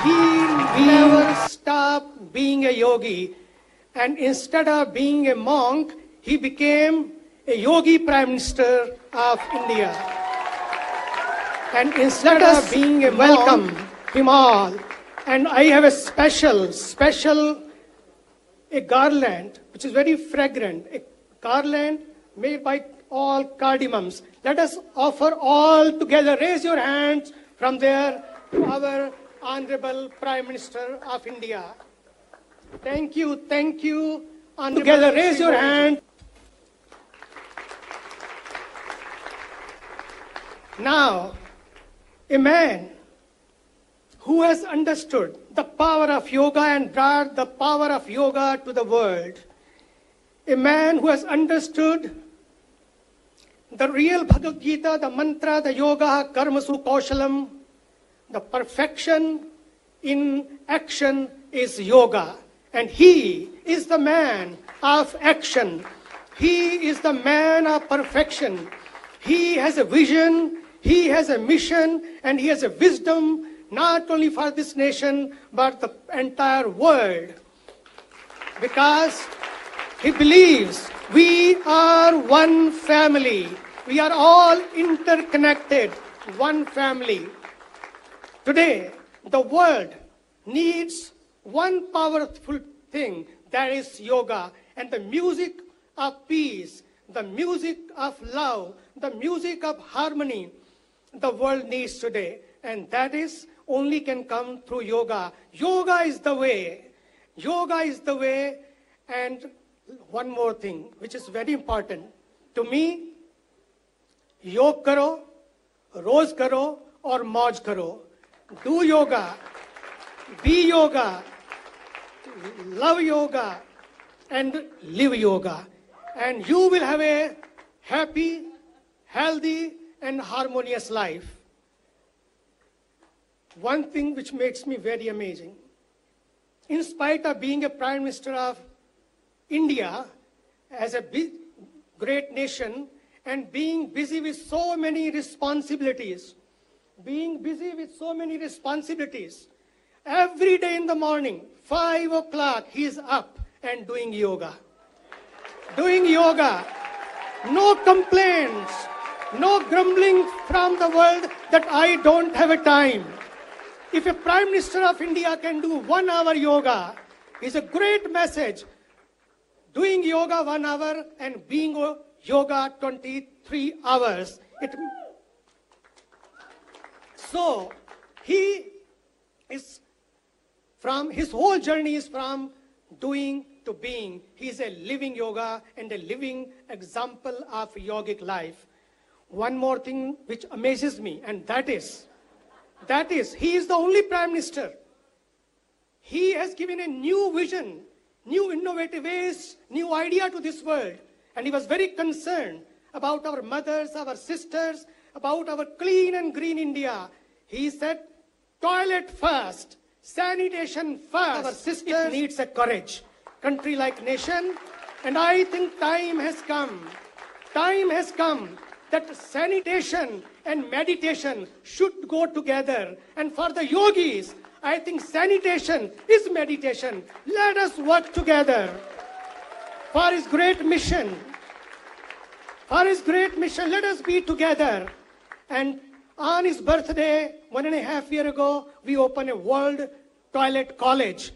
He never stopped being a yogi, and instead of being a monk, he became a yogi Prime Minister of India. And instead of being a welcome him all, and I have a special a garland which is very fragrant, a garland made by all cardamoms. Let us offer all together. Raise your hands from there to our Honorable Prime Minister of India. Thank you, thank you. Together, raise your hand. Now, a man who has understood the power of yoga and brought the power of yoga to the world. A man who has understood the real Bhagavad Gita, the mantra, the yoga, karmasu kaushalam, the perfection in action is yoga. And he is the man of action. He is the man of perfection. He has a vision, he has a mission, and he has a wisdom, not only for this nation, but the entire world. Because he believes we are one family. We are all interconnected, one family. Today, the world needs one powerful thing, that is yoga, and the music of peace, the music of love, the music of harmony the world needs today. And that is only can come through yoga. Yoga is the way. Yoga is the way. And one more thing, which is very important. To me, योग करो, रोज करो और मौज करो. Do yoga, be yoga, love yoga, and live yoga. And you will have a happy, healthy, and harmonious life. One thing which makes me very amazing, in spite of being a Prime Minister of India, as a big, great nation, and being busy with so many responsibilities, every day in the morning, 5 o'clock, he is up and doing yoga. No complaints, no grumbling from the world that I don't have a time. If a Prime Minister of India can do 1 hour yoga, is a great message. Doing yoga 1 hour and being yoga 23 hours. So, he is his whole journey is from doing to being. He is a living yoga and a living example of yogic life. One more thing which amazes me, and that is, he is the only Prime Minister. He has given a new vision, new innovative ways, new idea to this world. And he was very concerned about our mothers, our sisters, about our clean and green India. He said, toilet first, sanitation first. Our sisters, it needs a courage. Country like nation. And I think time has come that sanitation and meditation should go together. And for the yogis, I think sanitation is meditation. Let us work together for his great mission. Let us be together. And on his birthday, 1.5 years ago, we opened a World Toilet College.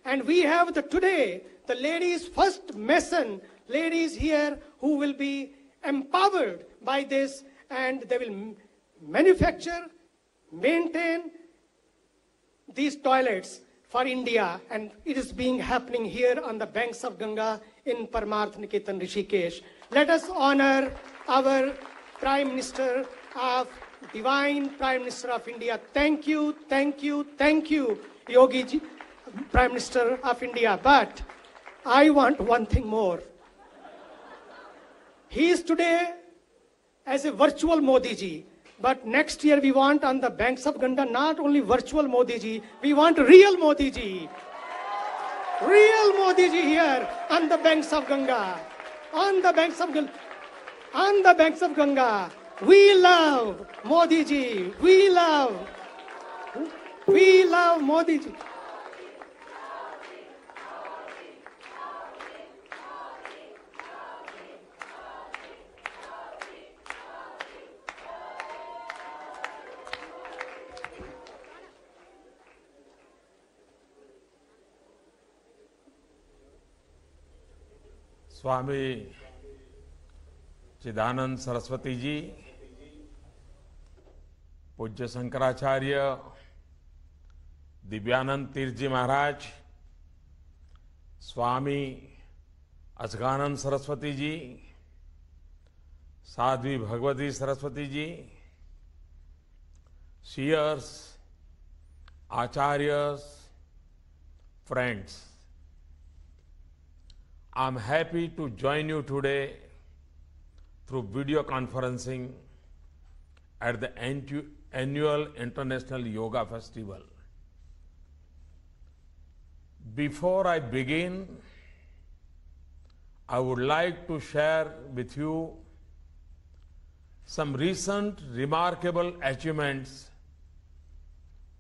And we have today, the ladies, first Mason ladies here who will be empowered by this, and they will manufacture, maintain these toilets for India. And it is happening here on the banks of Ganga in Parmarth Niketan, Rishikesh. Let us honor our Prime Minister of Divine Prime Minister of India. Thank you, Yogi ji, Prime Minister of India. But I want one thing more. He is today as a virtual Modi ji. But next year we want on the banks of Ganga not only virtual Modi ji, we want real Modi ji. Real Modi ji here on the banks of Ganga. On the banks of Ganga. We love Modi ji. We love. We love Modi ji. Swami Chidanand Saraswati ji, पूज्य Shankaracharya Divyanand Tirth ji Maharaj, Swami Achaganand Saraswati ji, Sadhvi Bhagawati Saraswati ji, seers, acharyas, friends, I'm happy to join you today through video conferencing at the annual International Yoga Festival. Before I begin, I would like to share with you some recent remarkable achievements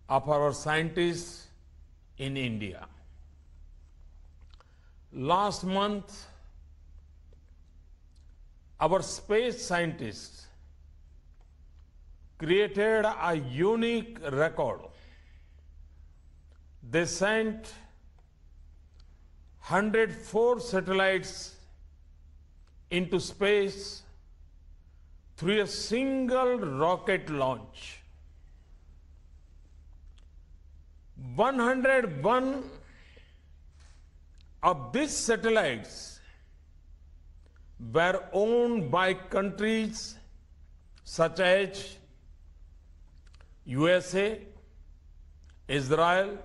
of our scientists in India. Last month, our space scientists created a unique record. They sent 104 satellites into space through a single rocket launch. 101 of these satellites were owned by countries such as USA, Israel,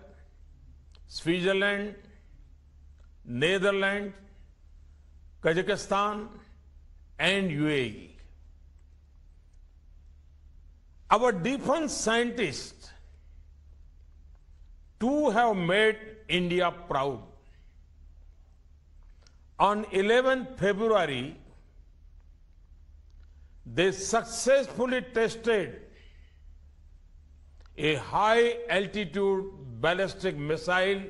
Switzerland, Netherlands, Kazakhstan, and UAE. Our defense scientists too have made India proud. On 11 February, they successfully tested a high-altitude ballistic missile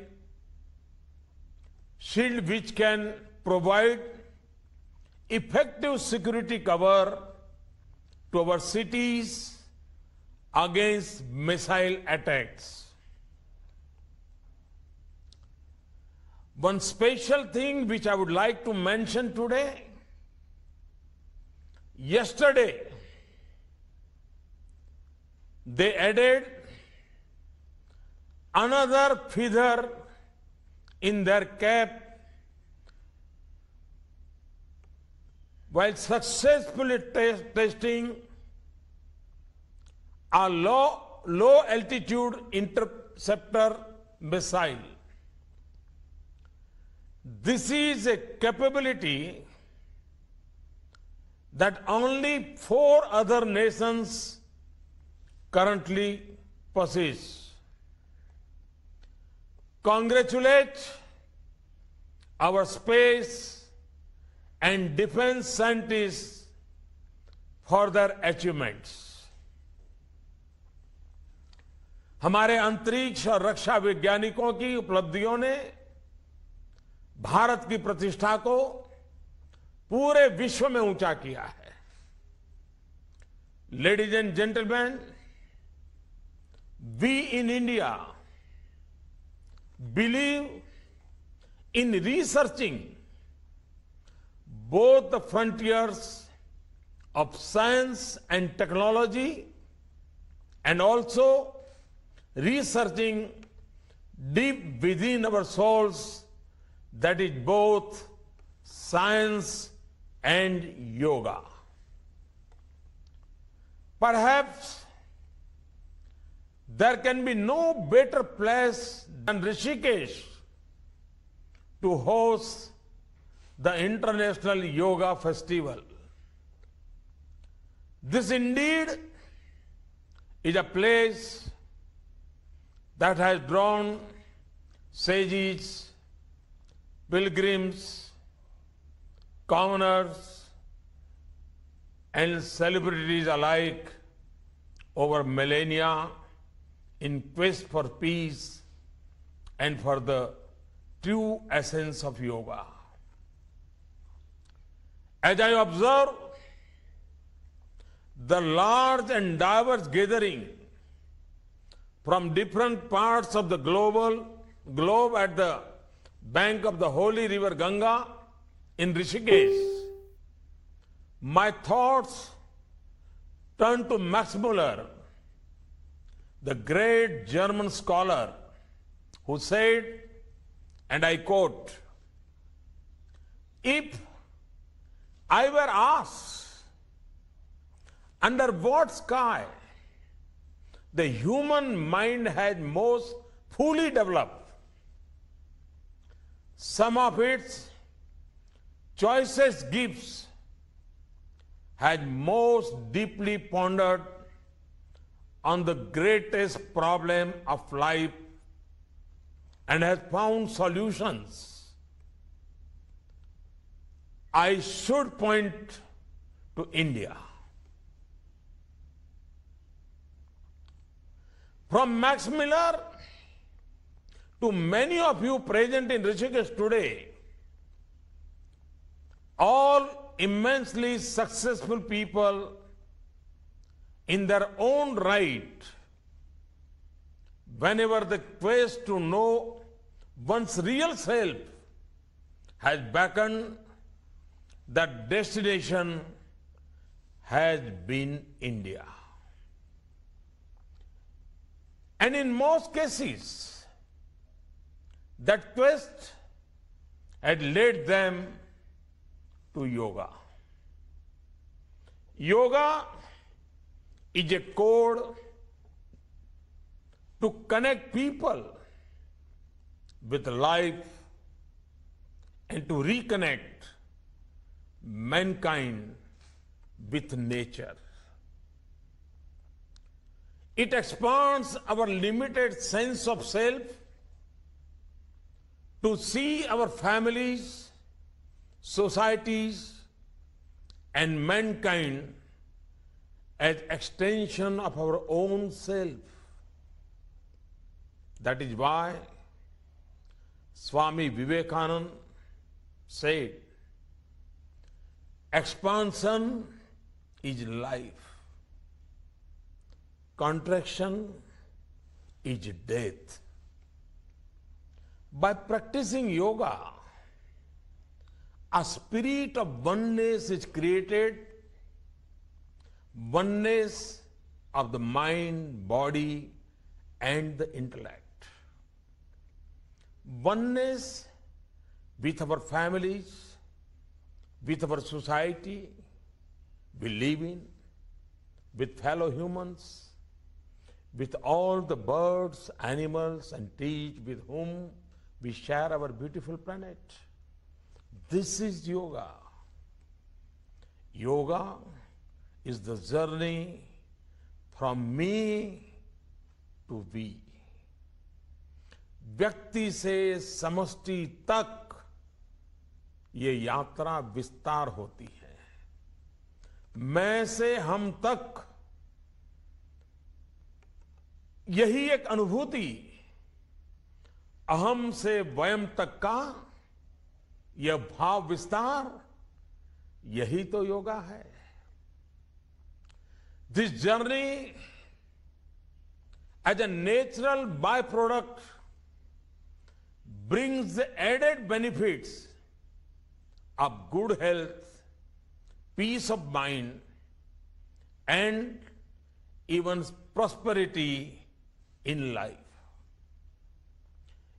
shield which can provide effective security cover to our cities against missile attacks. One special thing which I would like to mention today, yesterday, they added another feather in their cap while successfully testing a low altitude interceptor missile. This is a capability that only 4 other nations currently possess. Congratulate our space and defense scientists for their achievements. हमारे अंतरिक्ष और रक्षा वैज्ञानिकों की उपलब्धियों ने भारत की प्रतिष्ठा को पूरे विश्व में ऊंचा किया है. Ladies and gentlemen, we in India believe in researching both the frontiers of science and technology and also researching deep within our souls, that is both science and yoga. Perhaps there can be no better place than Rishikesh to host the International Yoga Festival. This indeed is a place that has drawn sages, pilgrims, commoners, and celebrities alike over millennia in quest for peace and for the true essence of yoga. As I observe the large and diverse gathering from different parts of the globe at the bank of the holy river Ganga in Rishikesh, my thoughts turn to Max Muller, the great German scholar, who said, and I quote, "If I were asked under what sky the human mind had most fully developed, some of its choicest gifts had most deeply pondered on the greatest problem of life and has found solutions, I should point to India." From Max Miller to many of you present in Rishikesh today, all immensely successful people in their own right, whenever the quest to know one's real self has beckoned, that destination has been India. And in most cases, that quest had led them to yoga. Yoga is a code to connect people with life and to reconnect mankind with nature. It expands our limited sense of self to see our families, societies, and mankind as extension of our own self. That is why Swami Vivekananda said, "Expansion is life. Contraction is death." By practicing yoga, a spirit of oneness is created, oneness of the mind, body, and the intellect. Oneness with our families, with our society we live in, with fellow humans, with all the birds, animals, and trees with whom we share our beautiful planet. This is yoga. Yoga is the journey from me to we. व्यक्ति से समष्टि तक ये यात्रा विस्तार होती है। मैं से हम तक यही एक अनुभूति, अहम से वयम तक का यह भाव विस्तार, यही तो योगा है। This journey as a natural byproduct brings the added benefits of good health, peace of mind, and even prosperity in life.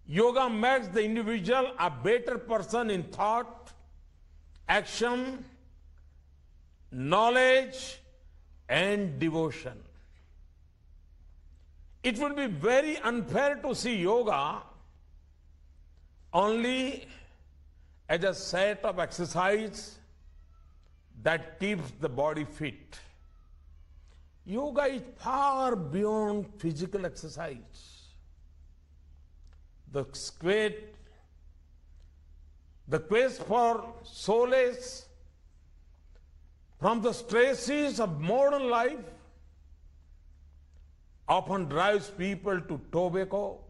Yoga makes the individual a better person in thought, action, knowledge, and devotion. It would be very unfair to see yoga only as a set of exercise that keeps the body fit. Yoga is far beyond physical exercise. The quest for solace from the stresses of modern life often drives people to tobacco,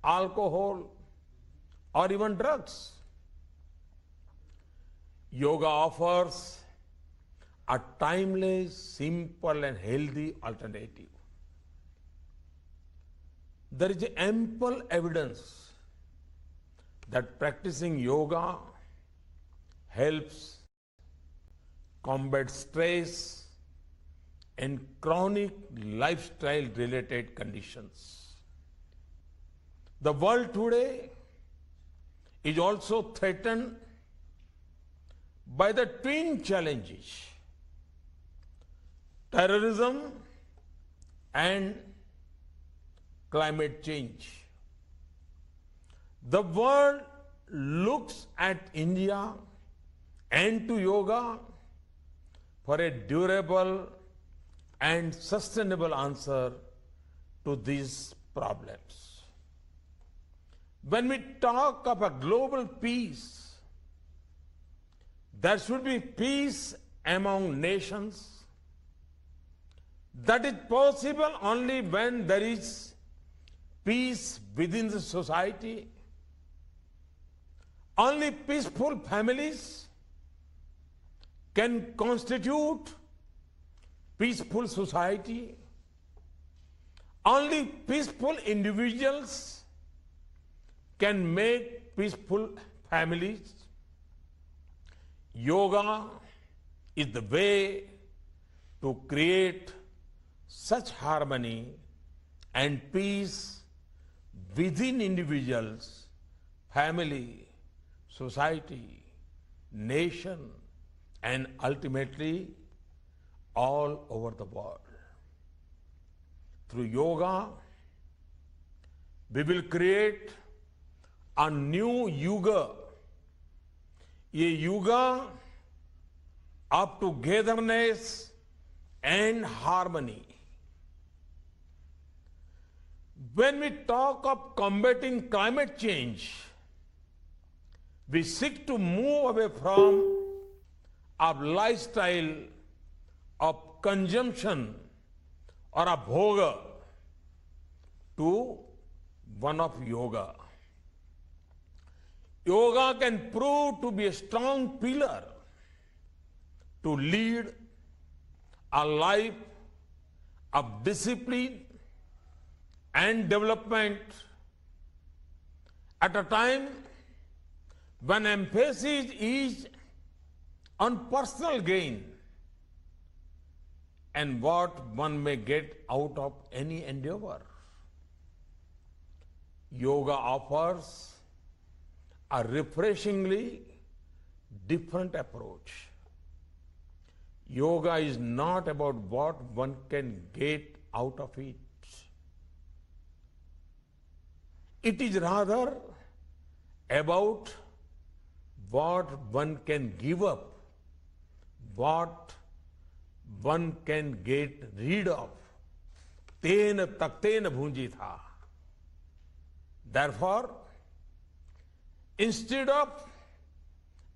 alcohol, or even drugs. Yoga offers a timeless, simple, and healthy alternative. There is ample evidence that practicing yoga helps combat stress and chronic lifestyle related conditions. The world today is also threatened by the twin challenges: terrorism and climate change. The world looks at India and to yoga for a durable and sustainable answer to these problems. When we talk of a global peace, there should be peace among nations. That is possible only when there is peace within the society. Only peaceful families can constitute peaceful society. Only peaceful individuals can make peaceful families. Yoga is the way to create such harmony and peace within individuals, family, society, nation, and ultimately all over the world. Through yoga, we will create a new yuga, a yuga of togetherness and harmony. When we talk of combating climate change, we seek to move away from a lifestyle of consumption or a bhoga to one of yoga. Yoga can prove to be a strong pillar to lead a life of discipline and development at a time when emphasis is on personal gain and what one may get out of any endeavor. Yoga offers a refreshingly different approach. Yoga is not about what one can get out of it. It is rather about what one can give up, what one can get rid of. Tena taktena bhunjitha. Therefore, instead of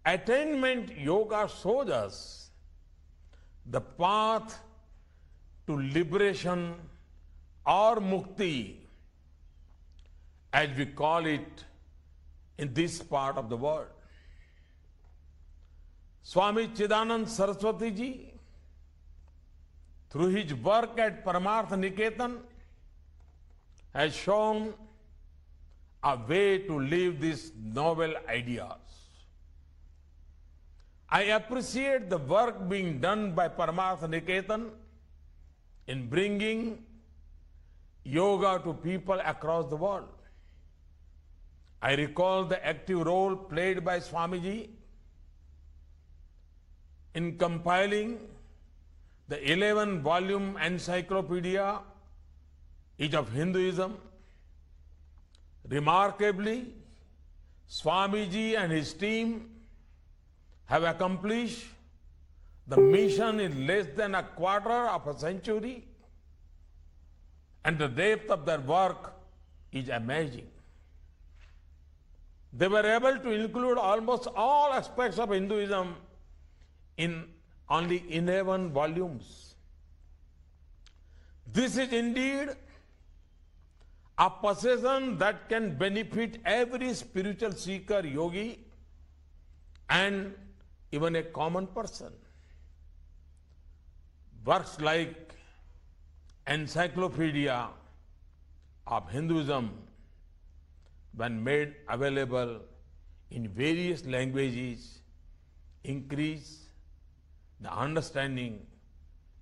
attainment, yoga shows us the path to liberation or mukti, as we call it in this part of the world. Swami Chidanand Saraswati ji, through his work at Paramartha Niketan, has shown a way to live these novel ideas. I appreciate the work being done by Paramartha Niketan in bringing yoga to people across the world. I recall the active role played by Swamiji in compiling the 11-volume encyclopedia Age of Hinduism. Remarkably, Swamiji and his team have accomplished the mission in less than a quarter of a century, and the depth of their work is amazing. They were able to include almost all aspects of Hinduism in only 11 volumes. This is indeed a possession that can benefit every spiritual seeker, yogi, and even a common person. Works like Encyclopedia of Hinduism, when made available in various languages, increase the understanding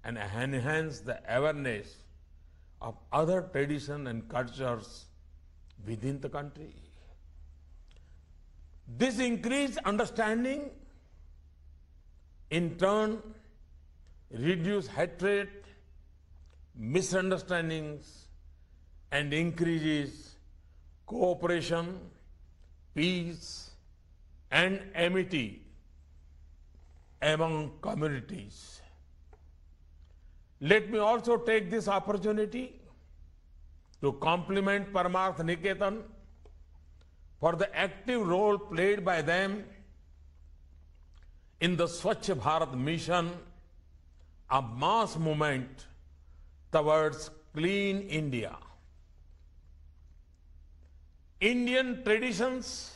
and enhance the awareness of other traditions and cultures within the country. This increased understanding in turn reduce hatred, misunderstandings, and increases cooperation, peace, and amity among communities. Let me also take this opportunity to compliment Paramarth Niketan for the active role played by them in the Swachh Bharat mission, a mass movement towards clean India. Indian traditions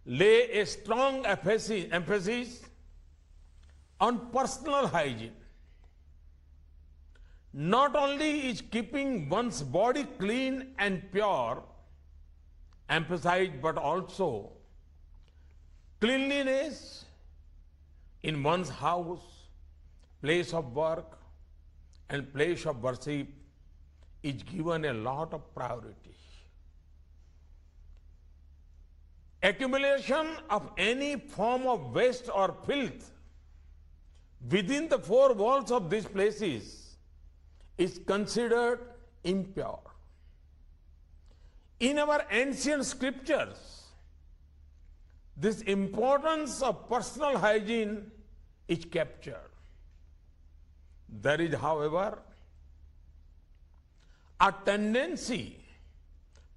lay a strong emphasis on personal hygiene. Not only is keeping one's body clean and pure emphasized, but also cleanliness in one's house, place of work, and place of worship is given a lot of priority. Accumulation of any form of waste or filth within the four walls of these places is considered impure. In our ancient scriptures, this importance of personal hygiene is captured. There is, however, a tendency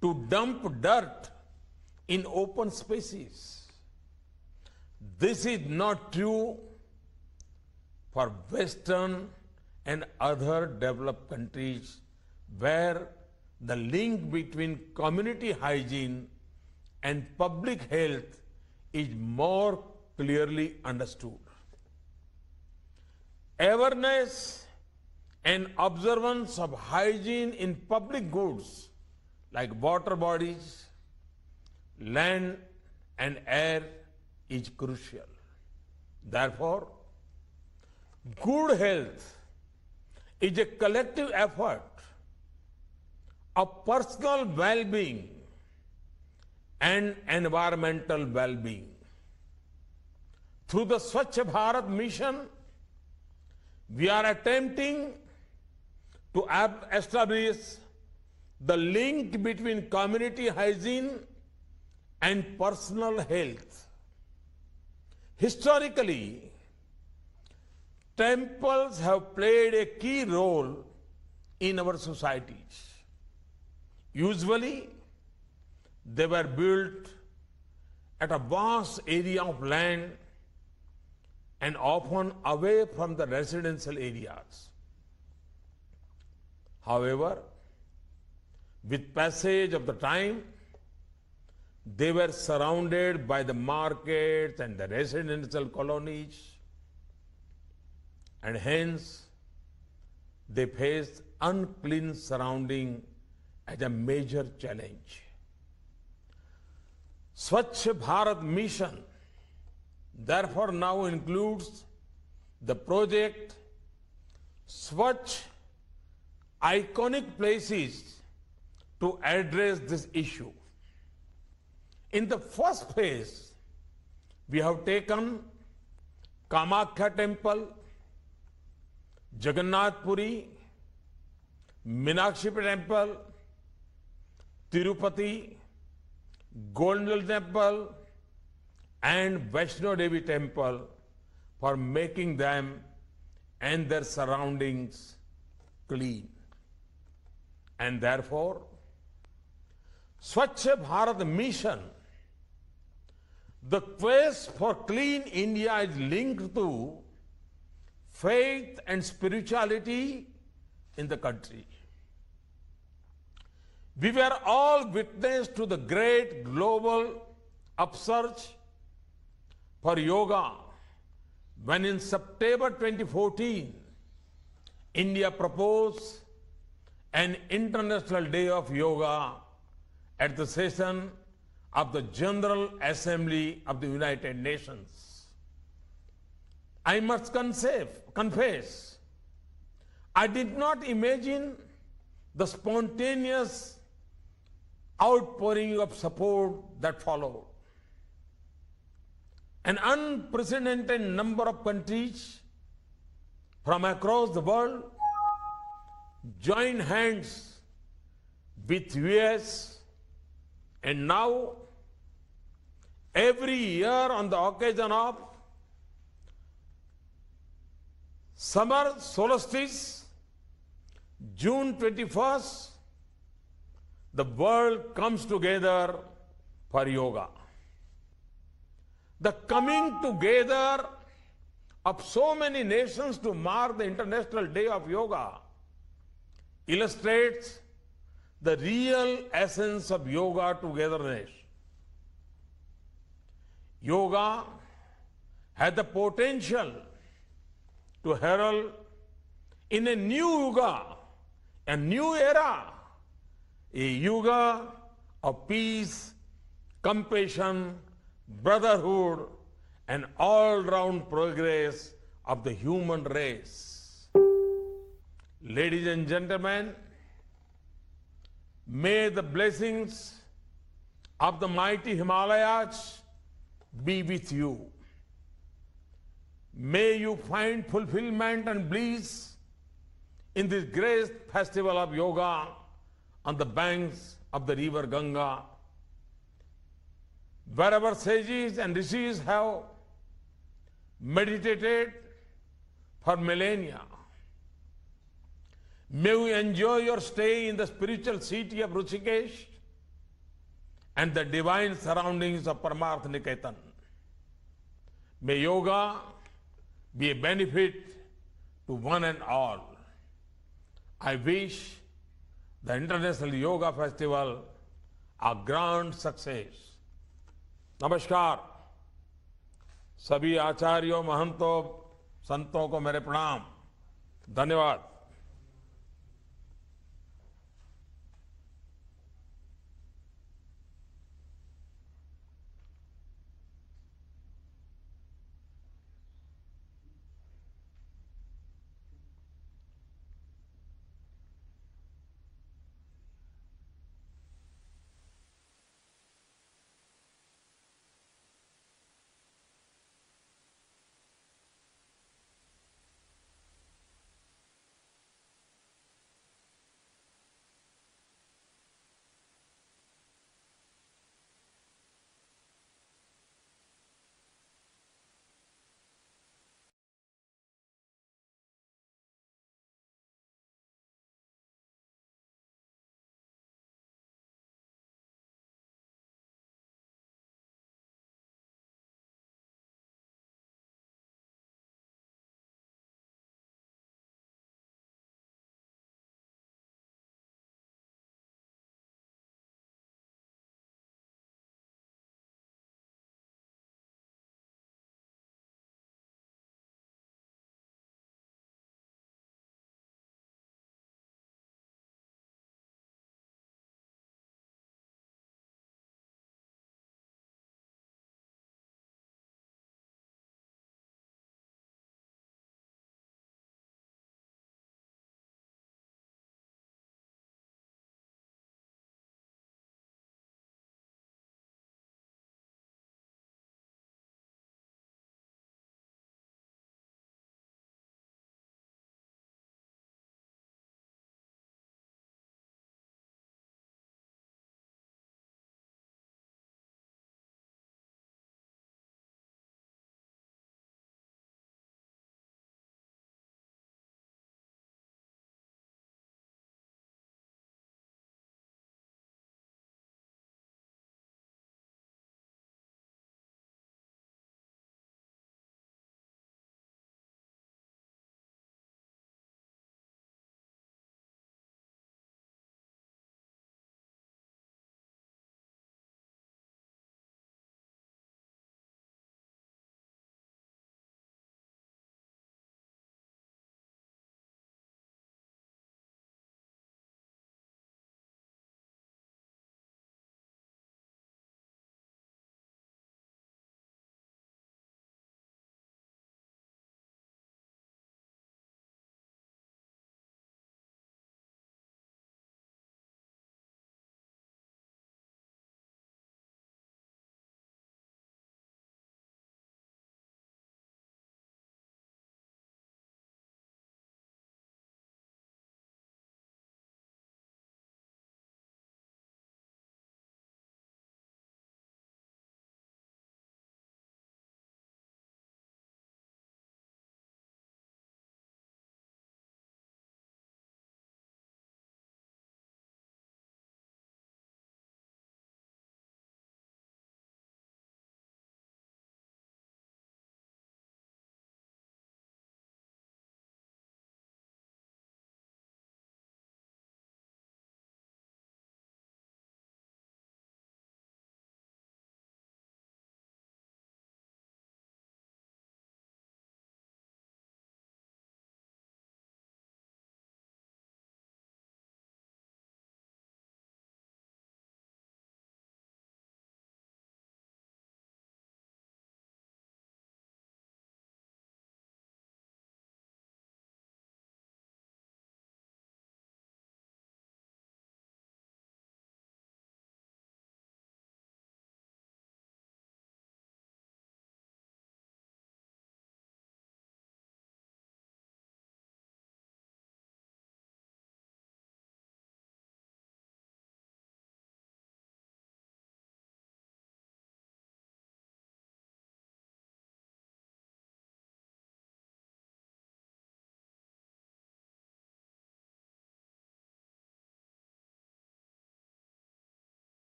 to dump dirt in open spaces. This is not true for Western and other developed countries where the link between community hygiene and public health is more clearly understood. Awareness and observance of hygiene in public goods like water bodies, land and air is crucial. Therefore, good health is a collective effort of personal well-being and environmental well-being. Through the Swachh Bharat mission, we are attempting to establish the link between community hygiene and personal health. Historically, temples have played a key role in our societies. Usually, they were built at a vast area of land and often away from the residential areas. However, with passage of the time, they were surrounded by the markets and the residential colonies, and hence they faced unclean surrounding as a major challenge. Swachh Bharat mission therefore now includes the project Swachh Iconic Places to address this issue. In the first phase, we have taken Kamakhya Temple, Jagannath Puri, Meenakshi Temple, Tirupati, Golden Temple, and Vaishno Devi Temple for making them and their surroundings clean. And therefore, Swachh Bharat mission, the quest for clean India is linked to faith and spirituality in the country. We were all witness to the great global upsurge for yoga when in September 2014, India proposed an International Day of Yoga at the session of the General Assembly of the United Nations. I must confess, I did not imagine the spontaneous outpouring of support that followed. An unprecedented number of countries from across the world joined hands with US, and now every year on the occasion of summer solstice, June 21st, the world comes together for yoga. The coming together of so many nations to mark the International Day of Yoga illustrates the real essence of yoga togetherness. Yoga has the potential to herald in a new yuga, a new era, a yuga of peace, compassion, brotherhood, and all-round progress of the human race. Ladies and gentlemen, may the blessings of the mighty Himalayas be with you. May you find fulfillment and bliss in this great festival of yoga on the banks of the river Ganga, wherever sages and rishis have meditated for millennia. May you enjoy your stay in the spiritual city of Rishikesh and the divine surroundings of Paramarth Niketan. May yoga be a benefit to one and all. I wish the International Yoga Festival a grand success. नमस्कार, सभी आचार्यों, महंतों, संतों को मेरे प्रणाम, धन्यवाद।